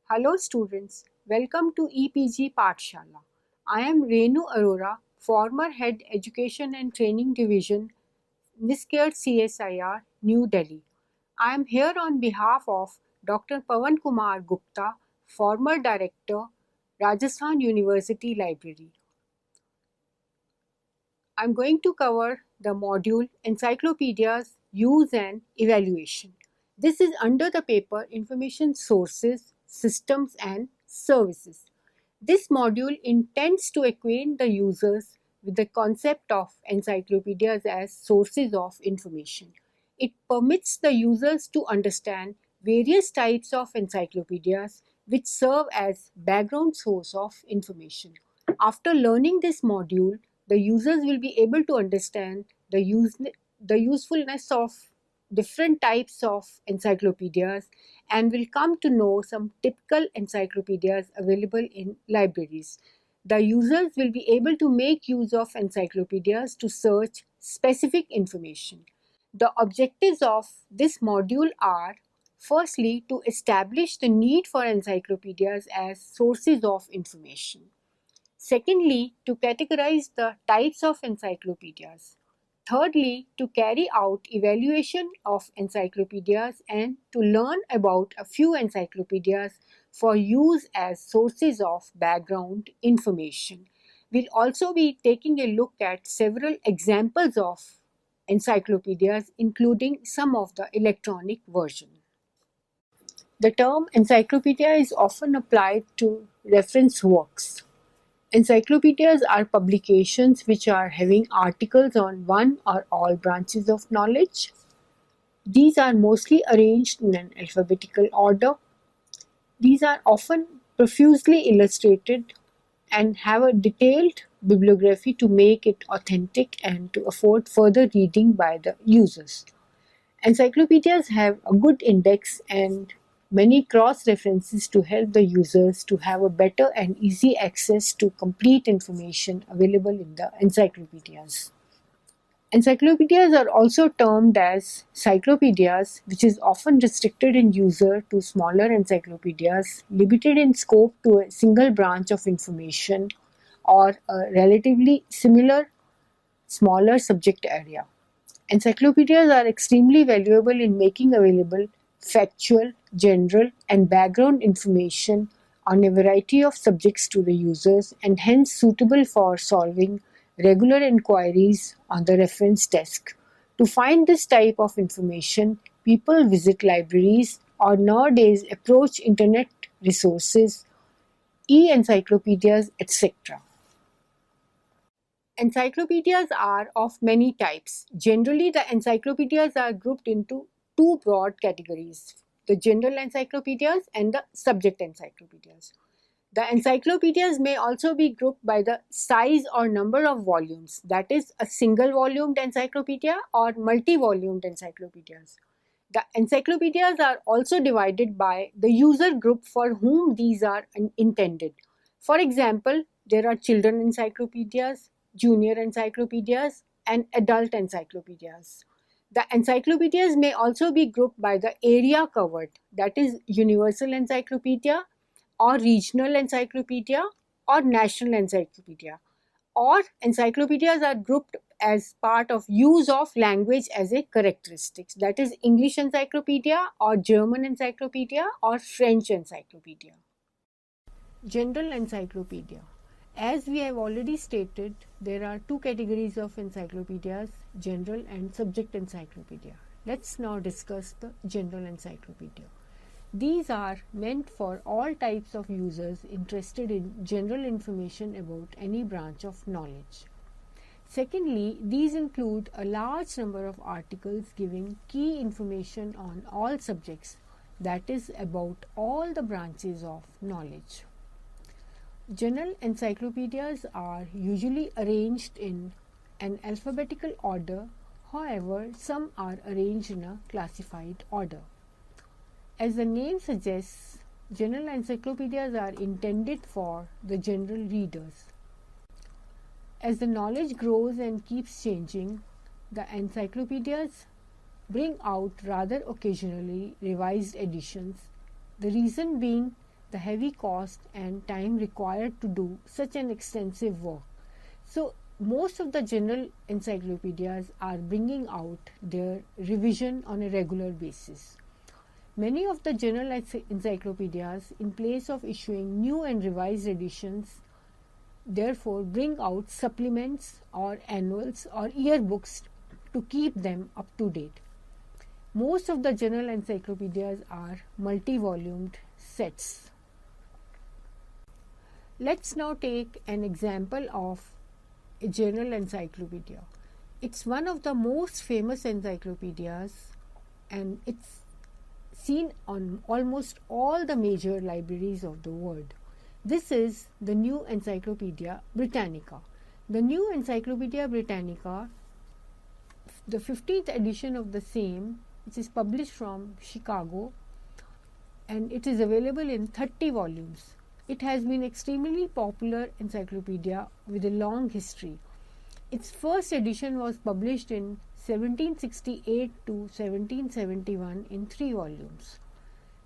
Hello students, welcome to EPG Pathshala. I am Renu Arora, former Head Education and Training Division, NISCARE CSIR, New Delhi. I am here on behalf of Dr. Pawan Kumar Gupta, former Director, Rajasthan University Library. I am going to cover the module Encyclopedias, Use and Evaluation. This is under the paper Information Sources, Systems and Services. This module intends to acquaint the users with the concept of encyclopedias as sources of information. It permits the users to understand various types of encyclopedias which serve as background source of information. After learning this module, the users will be able to understand the usefulness of different types of encyclopedias and will come to know some typical encyclopedias available in libraries. The users will be able to make use of encyclopedias to search specific information. The objectives of this module are: firstly, to establish the need for encyclopedias as sources of information. Secondly, to categorize the types of encyclopedias. Thirdly, to carry out evaluation of encyclopedias and to learn about a few encyclopedias for use as sources of background information. We'll also be taking a look at several examples of encyclopedias, including some of the electronic version. The term encyclopedia is often applied to reference works. Encyclopedias are publications which are having articles on one or all branches of knowledge. These are mostly arranged in an alphabetical order. These are often profusely illustrated and have a detailed bibliography to make it authentic and to afford further reading by the users. Encyclopedias have a good index and many cross-references to help the users to have a better and easy access to complete information available in the encyclopedias. Encyclopedias are also termed as cyclopedias, which is often restricted in user to smaller encyclopedias, limited in scope to a single branch of information or a relatively similar smaller subject area. Encyclopedias are extremely valuable in making available factual, general, and background information on a variety of subjects to the users and hence suitable for solving regular inquiries on the reference desk. To find this type of information, people visit libraries or nowadays approach internet resources, e-encyclopedias, etc. Encyclopedias are of many types. Generally, the encyclopedias are grouped into two broad categories: the general encyclopedias and the subject encyclopedias. The encyclopedias may also be grouped by the size or number of volumes, that is, a single volumed encyclopedia or multi-volumed encyclopedias. The encyclopedias are also divided by the user group for whom these are intended. For example, there are children encyclopedias, junior encyclopedias, and adult encyclopedias. The encyclopedias may also be grouped by the area covered, that is, universal encyclopedia or regional encyclopedia or national encyclopedia. Or encyclopedias are grouped as part of use of language as a characteristic, that is, English encyclopedia or German encyclopedia or French encyclopedia. General encyclopedia. As we have already stated, there are two categories of encyclopedias, general and subject encyclopedia. Let's now discuss the general encyclopedia. These are meant for all types of users interested in general information about any branch of knowledge. Secondly, these include a large number of articles giving key information on all subjects, that is, about all the branches of knowledge. General encyclopedias are usually arranged in an alphabetical order, however, some are arranged in a classified order. As the name suggests, general encyclopedias are intended for the general readers. As the knowledge grows and keeps changing, the encyclopedias bring out rather occasionally revised editions, the reason being the heavy cost and time required to do such an extensive work. So most of the general encyclopedias are bringing out their revision on a regular basis. Many of the general encyclopedias, in place of issuing new and revised editions, therefore bring out supplements or annuals or yearbooks to keep them up to date. Most of the general encyclopedias are multi-volumed sets. Let's now take an example of a general encyclopedia. It's one of the most famous encyclopedias and it's seen on almost all the major libraries of the world. This is the New Encyclopaedia Britannica. The New Encyclopaedia Britannica, the 15th edition of the same, which is published from Chicago, and it is available in 30 volumes. It has been extremely popular encyclopedia with a long history. Its first edition was published in 1768 to 1771 in 3 volumes.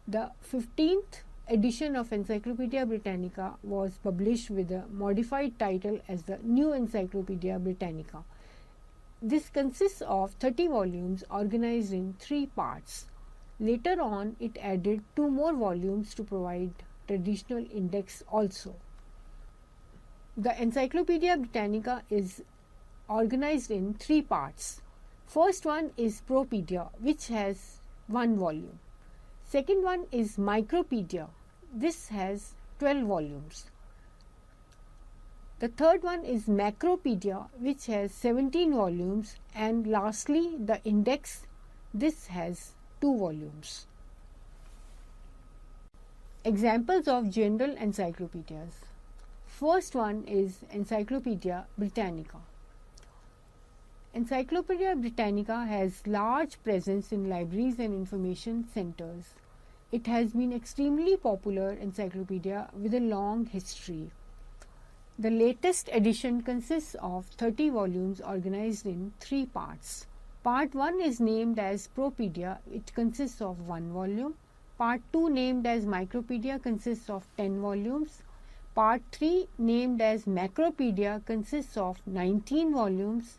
The 15th edition of Encyclopaedia Britannica was published with a modified title as the New Encyclopaedia Britannica. This consists of 30 volumes organized in 3 parts. Later on, it added 2 more volumes to provide traditional index also. The Encyclopaedia Britannica is organized in 3 parts. First one is Propoedia, which has 1 volume. Second one is Micropaedia. This has 12 volumes. The third one is Macropaedia, which has 17 volumes, and lastly the index. This has 2 volumes. Examples of general encyclopedias. First one is Encyclopaedia Britannica. Encyclopaedia Britannica has large presence in libraries and information centers. It has been extremely popular encyclopedia with a long history. The latest edition consists of 30 volumes organized in 3 parts. Part 1 is named as Propoedia. It consists of 1 volume. Part 2, named as Micropaedia, consists of 10 volumes. Part 3, named as Macropaedia, consists of 19 volumes.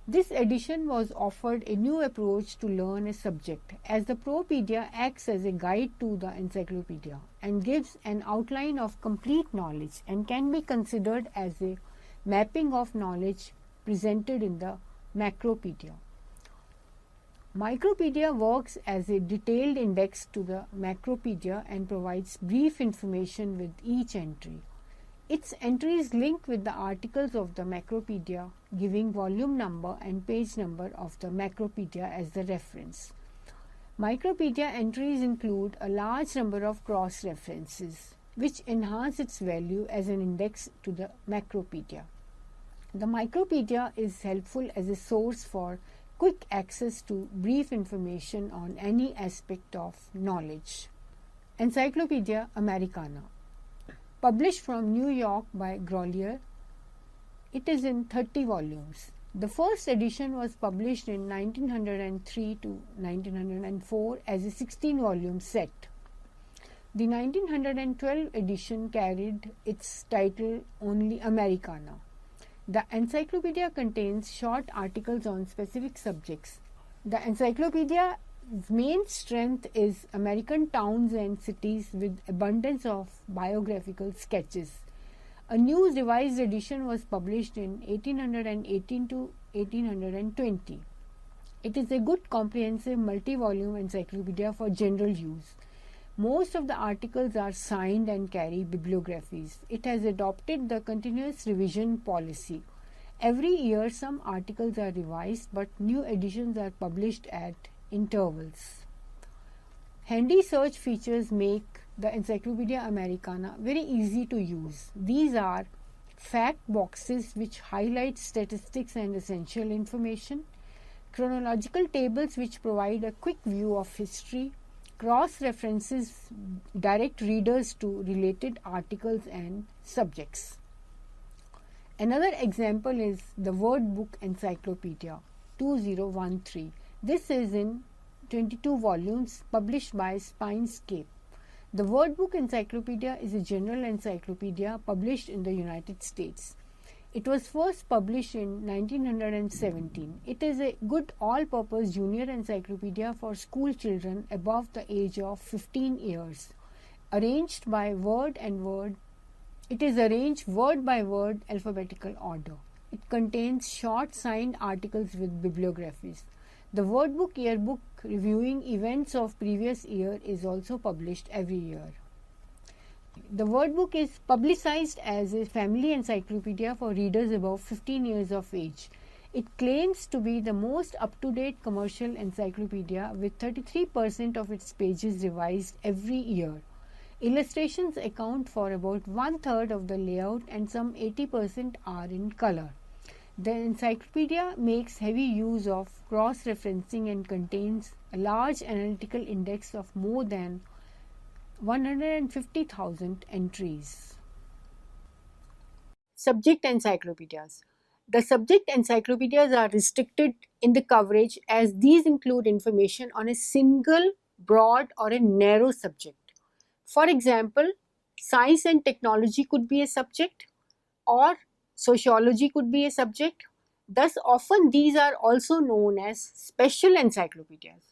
This edition was offered a new approach to learn a subject, as the Propoedia acts as a guide to the encyclopedia and gives an outline of complete knowledge and can be considered as a mapping of knowledge presented in the Macropaedia. Micropaedia works as a detailed index to the Macropaedia and provides brief information with each entry. Its entries link with the articles of the Macropaedia, giving volume number and page number of the Macropaedia as the reference. Micropaedia entries include a large number of cross-references, which enhance its value as an index to the Macropaedia. The Micropaedia is helpful as a source for quick access to brief information on any aspect of knowledge. Encyclopaedia Americana. Published from New York by McGraw-Hill, it is in 30 volumes. The first edition was published in 1903 to 1904 as a 16-volume set. The 1912 edition carried its title only Americana. The encyclopedia contains short articles on specific subjects. The encyclopedia's main strength is American towns and cities with abundance of biographical sketches. A new revised edition was published in 1818 to 1820. It is a good comprehensive multi-volume encyclopedia for general use. Most of the articles are signed and carry bibliographies. It has adopted the continuous revision policy. Every year some articles are revised, but new editions are published at intervals. Handy search features make the Encyclopaedia Americana very easy to use. These are fact boxes which highlight statistics and essential information, chronological tables which provide a quick view of history, cross-references direct readers to related articles and subjects. Another example is the Word Book Encyclopedia 2013. This is in 22 volumes published by Spinescape. The Word Book Encyclopedia is a general encyclopedia published in the United States. It was first published in 1917. It is a good all-purpose junior encyclopedia for school children above the age of 15 years. Arranged by word and word, it is arranged word by word alphabetical order. It contains short signed articles with bibliographies. The Word Book Yearbook reviewing events of previous year is also published every year. The Word Book is publicized as a family encyclopedia for readers above 15 years of age. It claims to be the most up-to-date commercial encyclopedia with 33% of its pages revised every year. Illustrations account for about one-third of the layout and some 80% are in color. The encyclopedia makes heavy use of cross-referencing and contains a large analytical index of more than 150,000 entries. Subject encyclopedias. The subject encyclopedias are restricted in the coverage as these include information on a single, broad or a narrow subject. For example, science and technology could be a subject or sociology could be a subject. Thus, often these are also known as special encyclopedias.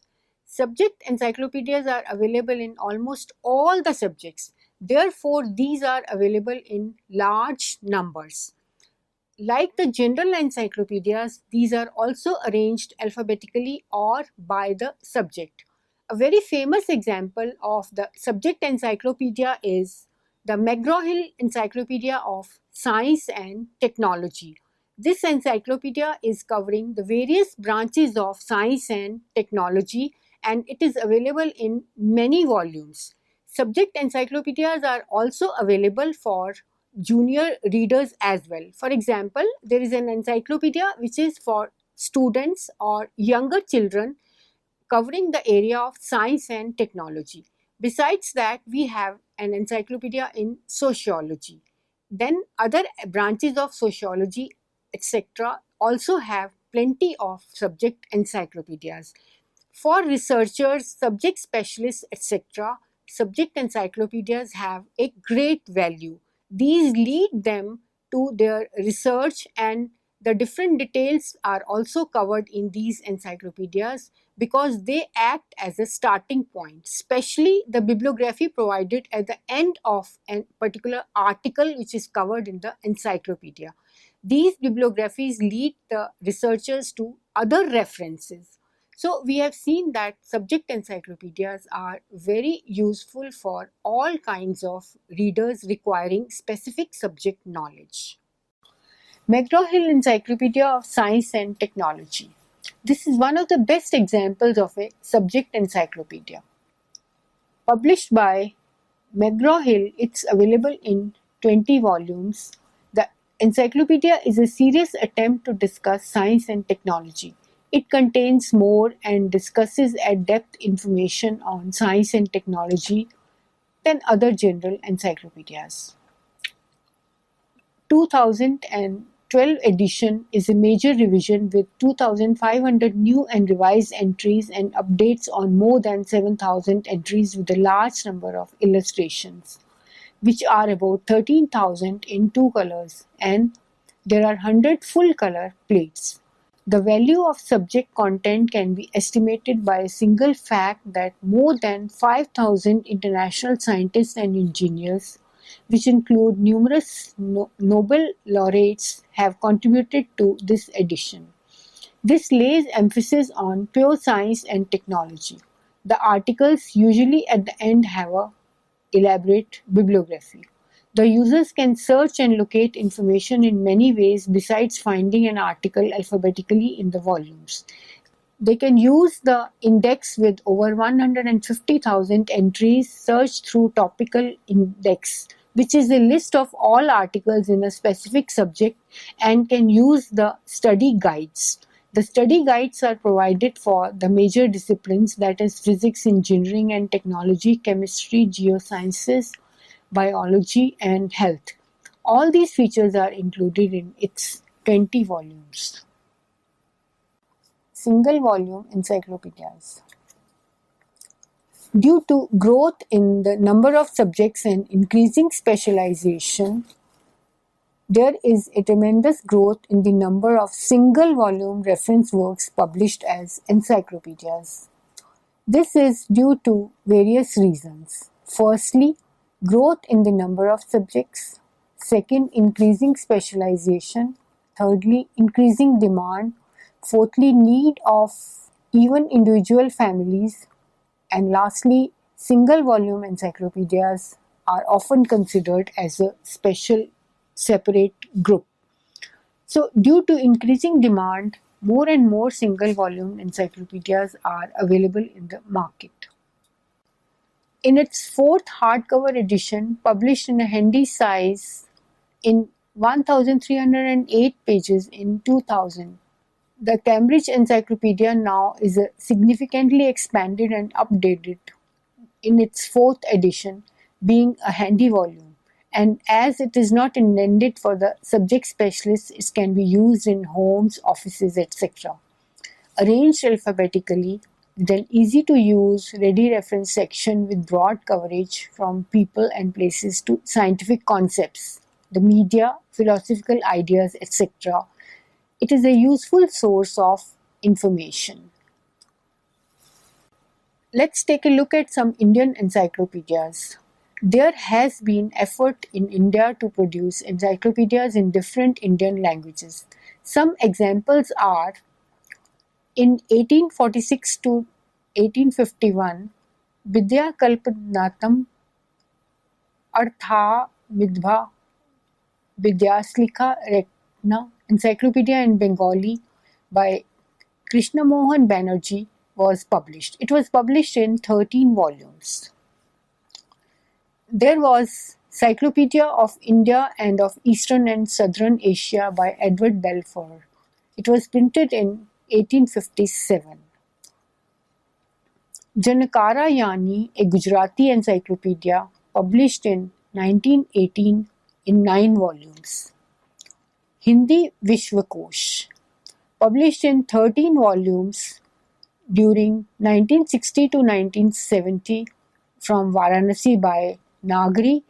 Subject encyclopedias are available in almost all the subjects. Therefore, these are available in large numbers. Like the general encyclopedias, these are also arranged alphabetically or by the subject. A very famous example of the subject encyclopedia is the McGraw-Hill Encyclopedia of Science and Technology. This encyclopedia is covering the various branches of science and technology, and it is available in many volumes. Subject encyclopedias are also available for junior readers as well. For example, there is an encyclopedia which is for students or younger children covering the area of science and technology. Besides that, we have an encyclopedia in sociology. Then other branches of sociology, etc., also have plenty of subject encyclopedias. For researchers, subject specialists, etc., subject encyclopedias have a great value. These lead them to their research, and the different details are also covered in these encyclopedias because they act as a starting point, especially the bibliography provided at the end of a particular article which is covered in the encyclopedia. These bibliographies lead the researchers to other references. So we have seen that subject encyclopedias are very useful for all kinds of readers requiring specific subject knowledge. McGraw-Hill Encyclopedia of Science and Technology. This is one of the best examples of a subject encyclopedia. Published by McGraw-Hill, it's available in 20 volumes. The encyclopedia is a serious attempt to discuss science and technology. It contains more and discusses at depth information on science and technology than other general encyclopedias. 2012 edition is a major revision with 2,500 new and revised entries and updates on more than 7,000 entries with a large number of illustrations, which are about 13,000 in two colors, and there are 100 full color plates. The value of subject content can be estimated by a single fact that more than 5,000 international scientists and engineers, which include numerous Nobel laureates, have contributed to this edition. This lays emphasis on pure science and technology. The articles usually at the end have an elaborate bibliography. The users can search and locate information in many ways besides finding an article alphabetically in the volumes. They can use the index with over 150,000 entries searched through topical index, which is a list of all articles in a specific subject, and can use the study guides. The study guides are provided for the major disciplines, that is physics, engineering and technology, chemistry, geosciences, biology and health. All these features are included in its 20 volumes. Single volume encyclopedias. Due to growth in the number of subjects and increasing specialization, there is a tremendous growth in the number of single-volume reference works published as encyclopedias. This is due to various reasons. Firstly, growth in the number of subjects. Second, increasing specialization. Thirdly, increasing demand. Fourthly, need of even individual families. And lastly, single-volume encyclopedias are often considered as a special separate group. So, due to increasing demand, more and more single-volume encyclopedias are available in the market. In its fourth hardcover edition, published in a handy size in 1,308 pages in 2000, the Cambridge Encyclopedia now is a significantly expanded and updated in its fourth edition, being a handy volume. And as it is not intended for the subject specialists, it can be used in homes, offices, etc. Arranged alphabetically with an easy-to-use, ready reference section with broad coverage from people and places to scientific concepts, the media, philosophical ideas, etc. It is a useful source of information. Let's take a look at some Indian encyclopedias. There has been effort in India to produce encyclopedias in different Indian languages. Some examples are in 1846 to 1851, Vidya-kalpanatam Artha Midbha Vidyaslika Rekna Encyclopedia in Bengali by Krishna Mohan Banerjee was published. It was published in 13 volumes. There was Encyclopedia of India and of Eastern and Southern Asia by Edward Balfour. It was printed in 1857. Janakara Yani, a Gujarati encyclopedia, published in 1918 in 9 volumes. Hindi Vishwakosh, published in 13 volumes during 1960 to 1970 from Varanasi by Nagari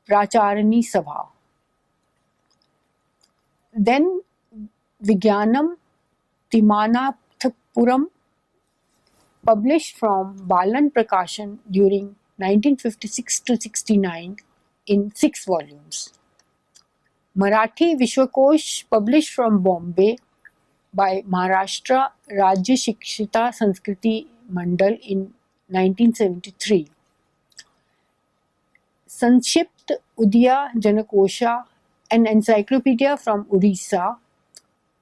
Pracharani Sabha. Then Vigyanam Timanathapuram, published from Balan Prakashan during 1956 to 69 in 6 volumes. Marathi Vishwakosh, published from Bombay by Maharashtra Rajya Shikshita Sanskriti Mandal in 1973. Sankshipt Udya Janakosha, an encyclopedia from Odisha,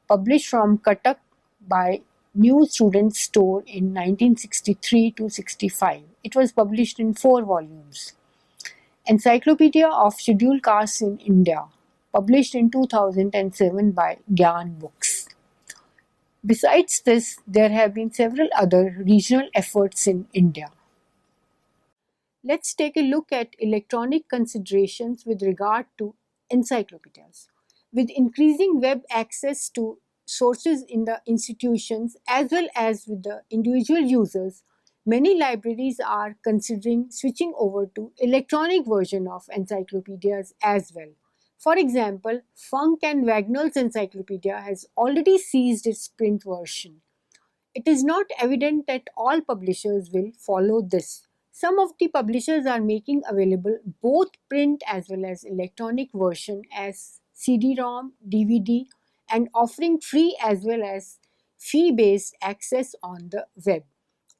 published from Cuttack by New Student Store in 1963 to 65. It was published in 4 volumes. Encyclopedia of Scheduled Castes in India, published in 2007 by Gyan Books. Besides this, there have been several other regional efforts in India. Let's take a look at electronic considerations with regard to encyclopedias. With increasing web access to sources in the institutions as well as with the individual users, many libraries are considering switching over to electronic version of encyclopedias as well. For example, Funk and Wagnall's encyclopedia has already ceased its print version. It is not evident that all publishers will follow this. Some of the publishers are making available both print as well as electronic version as CD-ROM, DVD, and offering free as well as fee-based access on the web.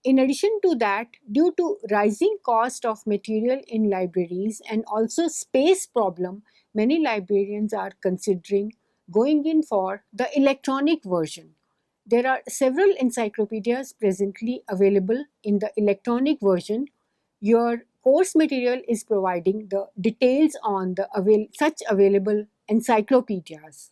In addition to that, due to rising cost of material in libraries and also space problem, many librarians are considering going in for the electronic version. There are several encyclopedias presently available in the electronic version. Your course material is providing the details on the such available encyclopedias.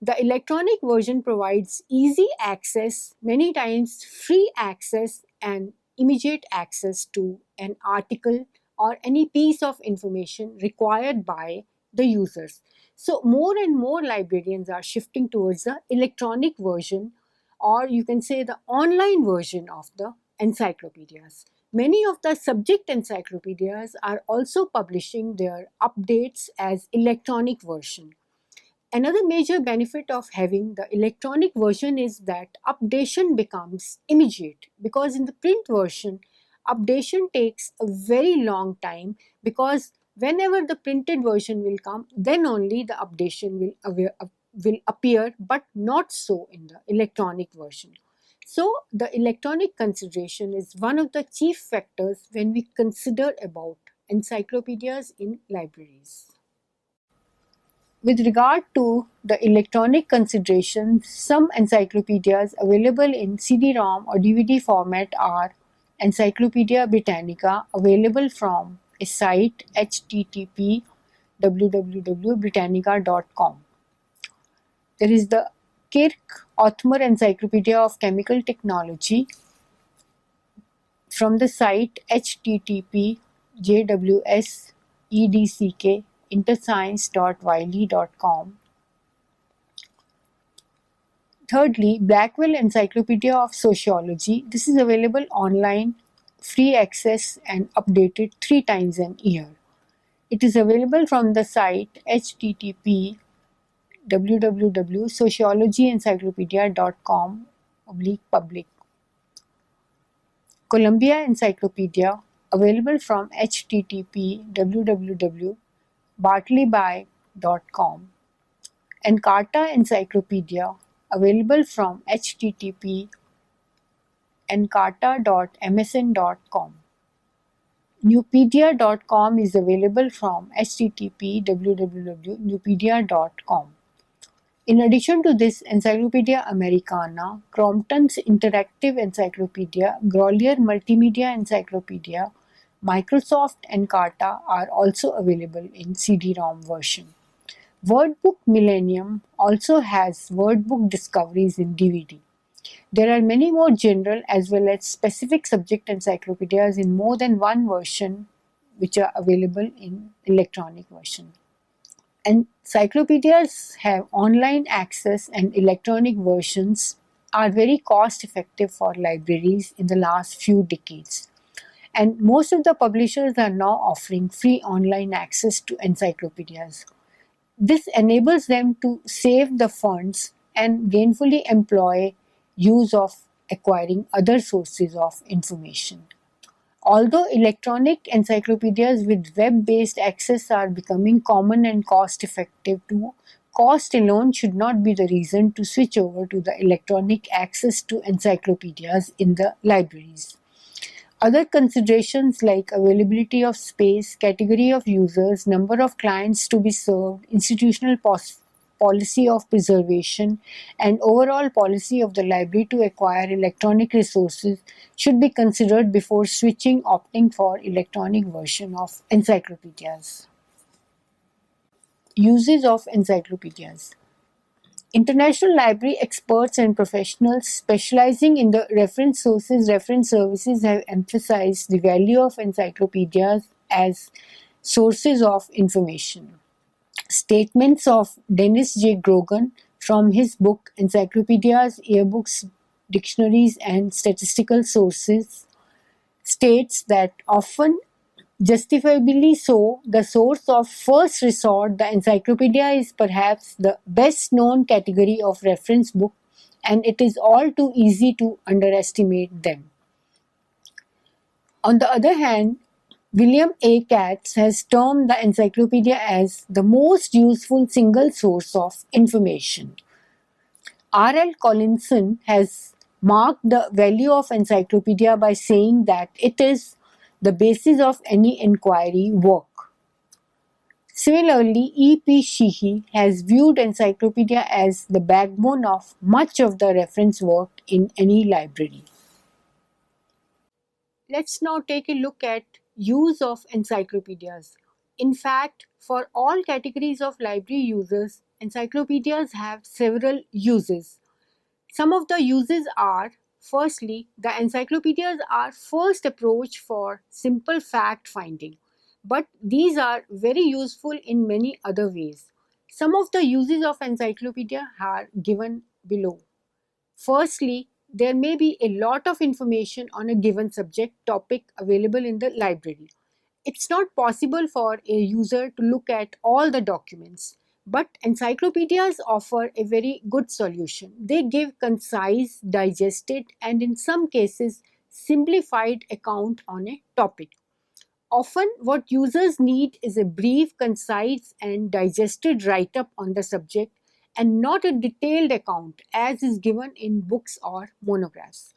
The electronic version provides easy access, many times free access and immediate access to an article or any piece of information required by the users. So more and more librarians are shifting towards the electronic version, or you can say the online version of the encyclopedias. Many of the subject encyclopedias are also publishing their updates as electronic version. Another major benefit of having the electronic version is that updation becomes immediate, because in the print version, updation takes a very long time, because whenever the printed version will come, then only the updation will appear, but not so in the electronic version. So the electronic consideration is one of the chief factors when we consider about encyclopedias in libraries. With regard to the electronic consideration, some encyclopedias available in CD-ROM or DVD format are Encyclopaedia Britannica, available from a site http www.britannica.com. There is the Kirk-Othmer Encyclopedia of Chemical Technology from the site http jwsedck.interscience.wiley.com. Thirdly, Blackwell Encyclopedia of Sociology. This is available online, free access, and updated 3 times a year. It is available from the site http www.sociologyencyclopedia.com/public. Columbia Encyclopedia, available from http www.bartleby.com. Encarta Encyclopedia, available from http encarta.msn.com. Nupedia.com is available from http www.nupedia.com. In addition to this, Encyclopedia Americana, Crompton's Interactive Encyclopedia, Grolier Multimedia Encyclopedia, Microsoft Encarta are also available in CD-ROM version. WordBook Millennium also has WordBook discoveries in DVD. There are many more general as well as specific subject encyclopedias in more than one version, which are available in electronic version. Encyclopedias have online access, and electronic versions are very cost effective for libraries in the last few decades. And most of the publishers are now offering free online access to encyclopedias. This enables them to save the funds and gainfully employ use of acquiring other sources of information. Although electronic encyclopedias with web-based access are becoming common and cost-effective too, cost alone should not be the reason to switch over to the electronic access to encyclopedias in the libraries. Other considerations like availability of space, category of users, number of clients to be served, institutional policy of preservation, and overall policy of the library to acquire electronic resources should be considered before opting for electronic version of encyclopedias. Uses of encyclopedias. International library experts and professionals specializing in the reference services have emphasized the value of encyclopedias as sources of information. Statements of Dennis J. Grogan from his book Encyclopaedias, Yearbooks, Dictionaries, and Statistical Sources states that often, justifiably so, the source of first resort, the encyclopedia, is perhaps the best known category of reference book, and it is all too easy to underestimate them. On the other hand, William A. Katz has termed the encyclopedia as the most useful single source of information. R.L. Collinson has marked the value of encyclopedia by saying that it is the basis of any inquiry work. Similarly, E.P. Sheehy has viewed encyclopedia as the backbone of much of the reference work in any library. Let's now take a look at use of encyclopedias. In fact, for all categories of library users, encyclopedias have several uses. Some of the uses are, firstly, the encyclopedias are first approach for simple fact finding, but these are very useful in many other ways. Some of the uses of encyclopedia are given below. Firstly, There may be a lot of information on a given subject topic available in the library. It's not possible for a user to look at all the documents, but encyclopedias offer a very good solution. They give concise, digested, and in some cases, simplified account on a topic. Often, what users need is a brief, concise, and digested write up on the subject and not a detailed account as is given in books or monographs.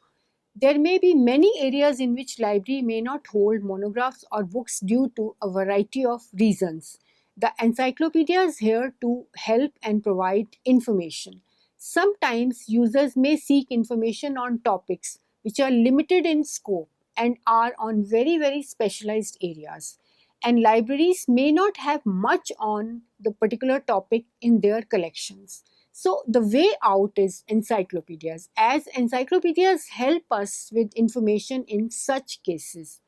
There may be many areas in which library may not hold monographs or books due to a variety of reasons. The encyclopedia is here to help and provide information. Sometimes users may seek information on topics which are limited in scope and are on very specialized areas. And libraries may not have much on the particular topic in their collections. So the way out is encyclopedias, as encyclopedias help us with information in such cases.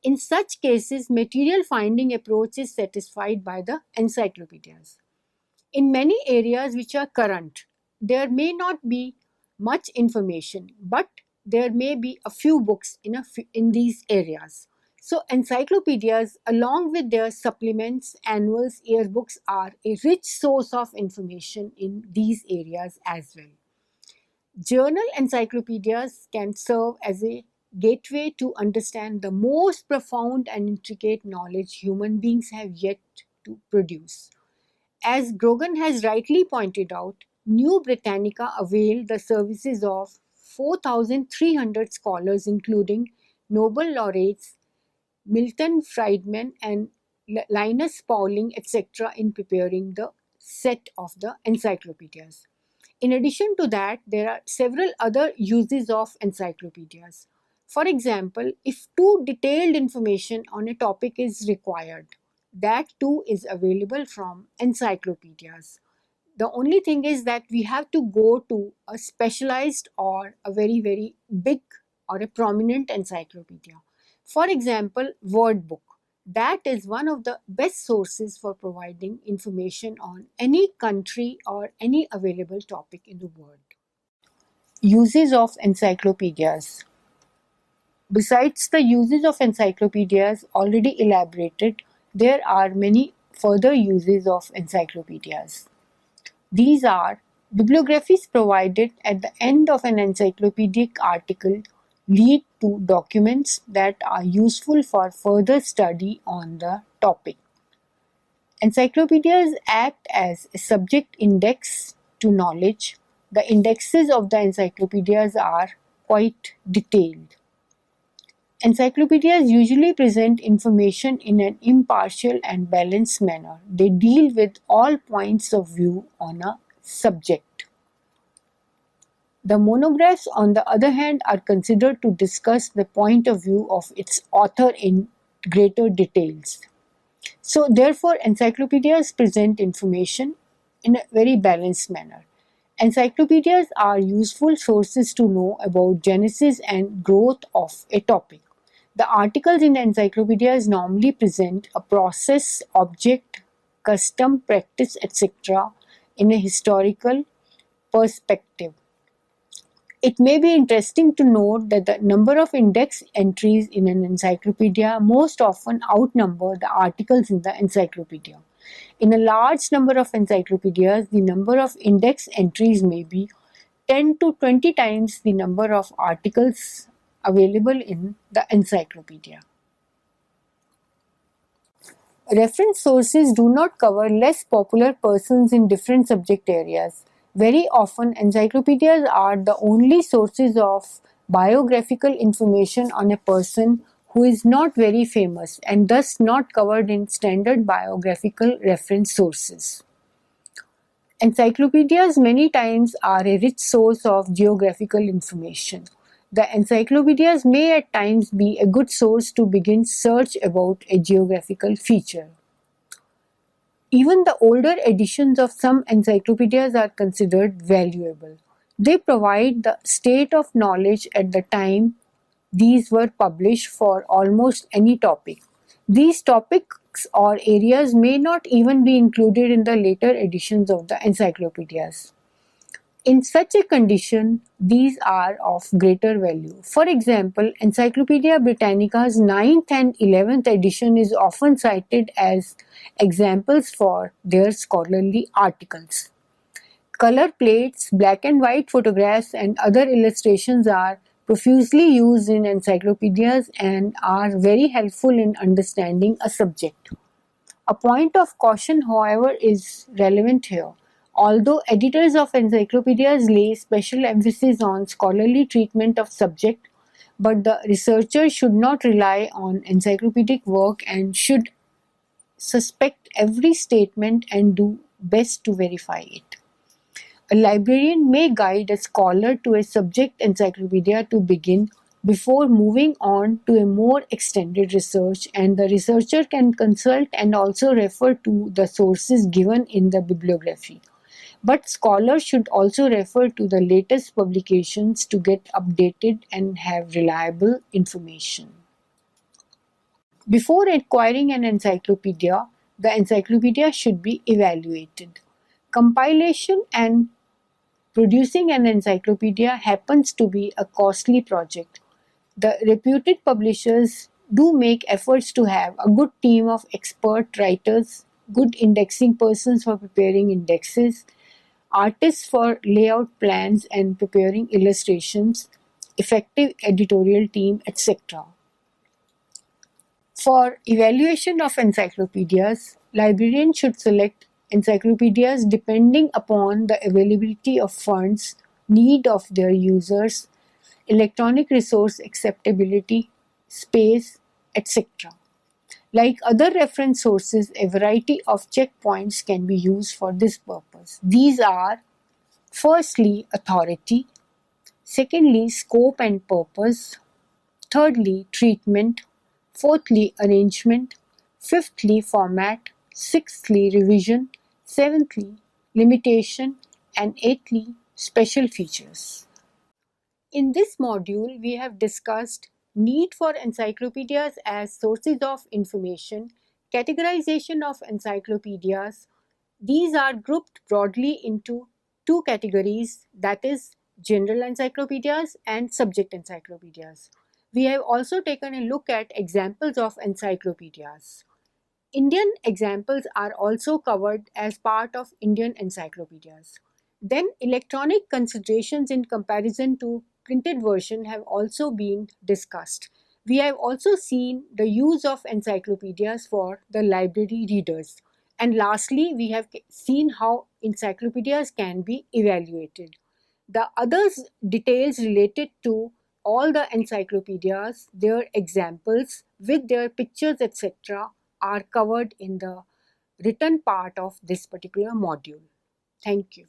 In such cases, material finding approach is satisfied by the encyclopedias. In many areas which are current, there may not be much information, but there may be a few books in these areas. So encyclopedias, along with their supplements, annuals, yearbooks, are a rich source of information in these areas as well. Journal encyclopedias can serve as a gateway to understand the most profound and intricate knowledge human beings have yet to produce. As Grogan has rightly pointed out, New Britannica availed the services of 4,300 scholars, including Nobel laureates Milton Friedman and Linus Pauling, etc., in preparing the set of the encyclopedias. In addition to that, there are several other uses of encyclopedias. For example, if too detailed information on a topic is required, that too is available from encyclopedias. The only thing is that we have to go to a specialized or a very big or a prominent encyclopedia. For example, Word Book. That is one of the best sources for providing information on any country or any available topic in the world. Uses of encyclopedias. Besides the uses of encyclopedias already elaborated, there are many further uses of encyclopedias. These are bibliographies provided at the end of an encyclopedic article lead to documents that are useful for further study on the topic. Encyclopedias act as a subject index to knowledge. The indexes of the encyclopedias are quite detailed. Encyclopedias usually present information in an impartial and balanced manner. They deal with all points of view on a subject. The monographs, on the other hand, are considered to discuss the point of view of its author in greater details. So, therefore, encyclopedias present information in a very balanced manner. Encyclopedias are useful sources to know about genesis and growth of a topic. The articles in encyclopedias normally present a process, object, custom, practice, etc. in a historical perspective. It may be interesting to note that the number of index entries in an encyclopedia most often outnumber the articles in the encyclopedia. In a large number of encyclopedias, the number of index entries may be 10 to 20 times the number of articles available in the encyclopedia. Reference sources do not cover less popular persons in different subject areas. Very often, encyclopedias are the only sources of biographical information on a person who is not very famous and thus not covered in standard biographical reference sources. Encyclopedias many times are a rich source of geographical information. The encyclopedias may at times be a good source to begin search about a geographical feature. Even the older editions of some encyclopedias are considered valuable. They provide the state of knowledge at the time these were published for almost any topic. These topics or areas may not even be included in the later editions of the encyclopedias. In such a condition, these are of greater value. For example, Encyclopaedia Britannica's 9th and 11th edition is often cited as examples for their scholarly articles. Color plates, black and white photographs, and other illustrations are profusely used in encyclopedias and are very helpful in understanding a subject. A point of caution, however, is relevant here. Although editors of encyclopedias lay special emphasis on scholarly treatment of subject, but the researcher should not rely on encyclopedic work and should suspect every statement and do best to verify it. A librarian may guide a scholar to a subject encyclopedia to begin before moving on to a more extended research, and the researcher can consult and also refer to the sources given in the bibliography. But scholars should also refer to the latest publications to get updated and have reliable information. Before acquiring an encyclopedia, the encyclopedia should be evaluated. Compilation and producing an encyclopedia happens to be a costly project. The reputed publishers do make efforts to have a good team of expert writers, good indexing persons for preparing indexes, artists for layout plans and preparing illustrations, effective editorial team, etc. For evaluation of encyclopedias, librarians should select encyclopedias depending upon the availability of funds, need of their users, electronic resource acceptability, space, etc. Like other reference sources, a variety of checkpoints can be used for this purpose. These are: firstly, authority; secondly, scope and purpose; thirdly, treatment; fourthly, arrangement; fifthly, format; sixthly, revision; seventhly, limitation; and eighthly, special features. In this module, we have discussed need for encyclopedias as sources of information, categorization of encyclopedias. These are grouped broadly into two categories, that is, general encyclopedias and subject encyclopedias. We have also taken a look at examples of encyclopedias. Indian examples are also covered as part of Indian encyclopedias. Then electronic considerations in comparison to printed version have also been discussed. We have also seen the use of encyclopedias for the library readers. And lastly, we have seen how encyclopedias can be evaluated. The others details related to all the encyclopedias, their examples with their pictures, etc., are covered in the written part of this particular module. Thank you.